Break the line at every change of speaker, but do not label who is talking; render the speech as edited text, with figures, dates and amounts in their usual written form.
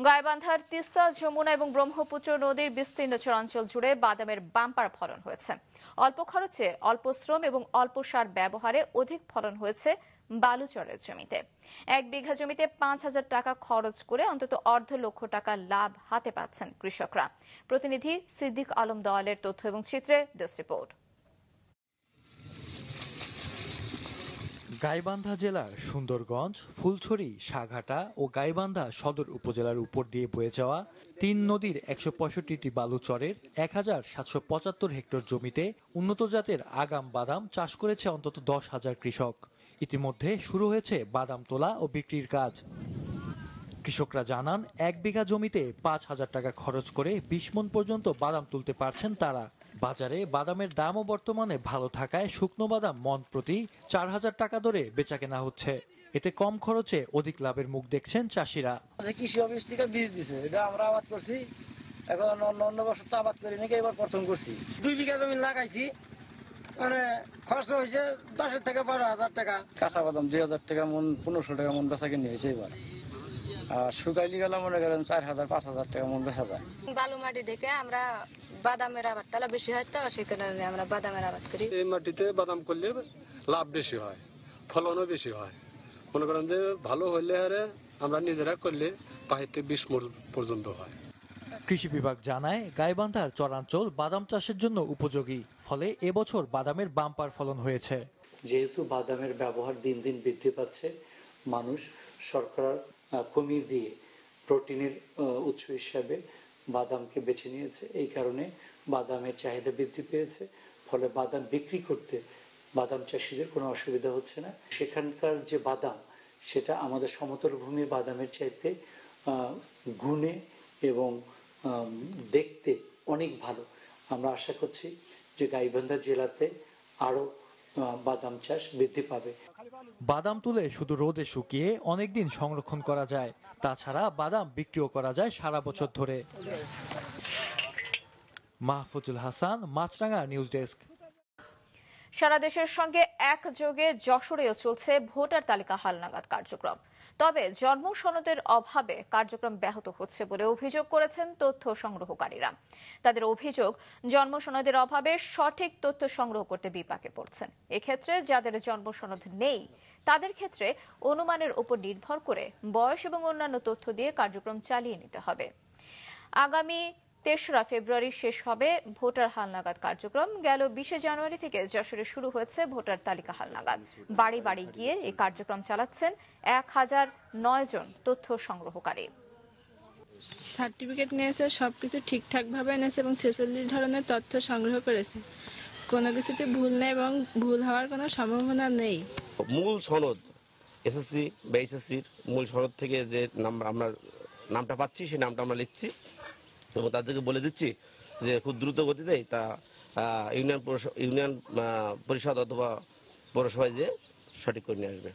গাইবান্ধার তিস্তা, যমুনা এবং ব্রহ্মপুত্র নদীর বিস্তীর্ণ চরাঞ্চল জুড়ে বাদামের বাম্পার ফলন হয়েছে। অল্প খরচে, অল্প শ্রম এবং অল্প সার ব্যবহারে অধিক ফলন হয়েছে বালুচরের জমিতে। 1 বিঘা জমিতে 5,000 টাকা খরচ করে অন্তত $250,000 লাভ হাতে পাচ্ছেন কৃষকরা। প্রতিনিধি সিদ্দিক আলম দয়ালের তথ্য এবং চিত্রে ডেস্ক রিপোর্ট।
গাইবান্ধা জেলার সুন্দরগঞ্জ, ফুলছড়ি, সাঘাটা ও গাইবান্ধা সদর উপজেলার উপর দিয়ে বয়ে যাওয়া 3 নদীর 165টি বালুচরের 1,775 হেক্টর জমিতে উন্নত জাতের আগাম বাদাম চাষ করেছে অন্তত 10,000 কৃষক। ইতিমধ্যে শুরু হয়েছে বাদাম তোলা ও বিক্রির কাজ। কৃষকরা জানান, 1 বিঘা জমিতে 5,000 টাকা খরচ করে 20 মণ পর্যন্ত বাদাম তুলতে পারছেন তারা। বাজারে বাদামের দামও বর্তমানে ভালো থাকায় শুকনো বাদাম মণ প্রতি 4,000 টাকা দরে বেচাকেনা হচ্ছে। এতে কম খরচে অধিক লাভের মুখ দেখছেন চাষিরা।
কৃষি অফিস থেকে বীজ দিছে, এটা আমরা আবাদ করছি। এখন অন্য বছর তো আবাদ করি নাকি, এবার প্রথম করছি। 2 বিঘা জমি লাগাইছি, মানে খরচ হয়েছে 10 থেকে 12,000 টাকা। কাঁচা বাদাম 2,000 টাকা মণ, 1500 টাকা মণ বেচা কিনে হয়েছে এবার। আর শুকাইলি গেলে মনে করেন 4,000-5,000 টাকা মণ বেচা যায়।
বালু মাটি দেখে আমরা বাদামের আবাদটা বেশি হয়, তো সেই কারণে আমরা বাদামের আবাদ করি।
এই মাটিতে বাদাম করলে লাভ বেশি হয়, ফলনও বেশি হয়। মনে করেন যে ভালো হইলে হারে আমরা নিজেরা করলে 5 থেকে 20 মণ পর্যন্ত হয়।
কৃষি বিভাগ জানায়, গাইবান্ধার চরাঞ্চল বাদাম চাষের জন্য উপযোগী, ফলে এবছর বাদামের বাম্পার ফলন হয়েছে।
যেহেতু বাদামের ব্যবহার দিন দিন বৃদ্ধি পাচ্ছে, মানুষ শর্করা কমিয়ে দিয়ে প্রোটিনের উৎস হিসাবে বাদামকে বেছে নিয়েছে। এই কারণে বাদামের চাহিদা বৃদ্ধি পেয়েছে, ফলে বাদাম বিক্রি করতে বাদাম চাষিদের কোনো অসুবিধা হচ্ছে না। সেখানকার যে বাদাম, সেটা আমাদের সমতল ভূমির বাদামের চাইতে গুণে এবং দেখতে অনেক ভালো। আমরা আশা করছি যে গাইবান্ধা জেলাতে আরও বাদাম চাষ বৃদ্ধি পাবে।
বাদাম তুলে শুধু রোদে শুকিয়ে অনেকদিন সংরক্ষণ করা যায়, তাছাড়া বাদাম বিক্রিও করা যায় সারা বছর ধরে। মাহফুজুল হাসান, মাছরাঙা নিউজ ডেস্ক।
সারা দেশের সঙ্গে একযোগে যশোরেও চলছে ভোটার তালিকা হালনাগাদ কার্যক্রম। তবে জন্ম সনদের অভাবে কার্যক্রম ব্যাহত হচ্ছে বলে অভিযোগ করেছেন তথ্য সংগ্রহকারীরা। তাদের অভিযোগ, জন্ম সনদের অভাবে সঠিক তথ্য সংগ্রহ করতে বিপাকে পড়ছেন। এক্ষেত্রে যাদের জন্ম সনদ নেই, তাদের ক্ষেত্রে অনুমানের উপর নির্ভর করে বয়স এবং অন্যান্য তথ্য দিয়ে কার্যক্রম চালিয়ে নিতে হবে। আগামী 3রা ফেব্রুয়ারি শেষ হবে ভোটার হালনাগাদ কার্যক্রম। গেল 20 জানুয়ারি থেকে যশোরে শুরু হয়েছে ভোটার তালিকা হালনাগাদ। বাড়ি বাড়ি গিয়ে এই কার্যক্রম চালাচ্ছেন 1009 জন তথ্য সংগ্রহকারী।
সার্টিফিকেট নিয়েছে, সবকিছু ঠিকঠাক ভাবে এনেছে এবং 46 ধরনের তথ্য সংগ্রহ করেছে। কোনো কিছুতে ভুল নেই এবং ভুল হওয়ার কোনো সম্ভাবনা নেই।
মূল সনদ এসএসসি বা এইচএসসির মূল সনদ থেকে যে আমরা নামটা পাচ্ছি, সেই নামটা আমরা লিখছি এবং তাদেরকে বলে দিচ্ছি যে খুব দ্রুত গতিতে তা ইউনিয়ন পরিষদ অথবা পৌরসভায় যে সঠিক করে নিয়ে আসবে।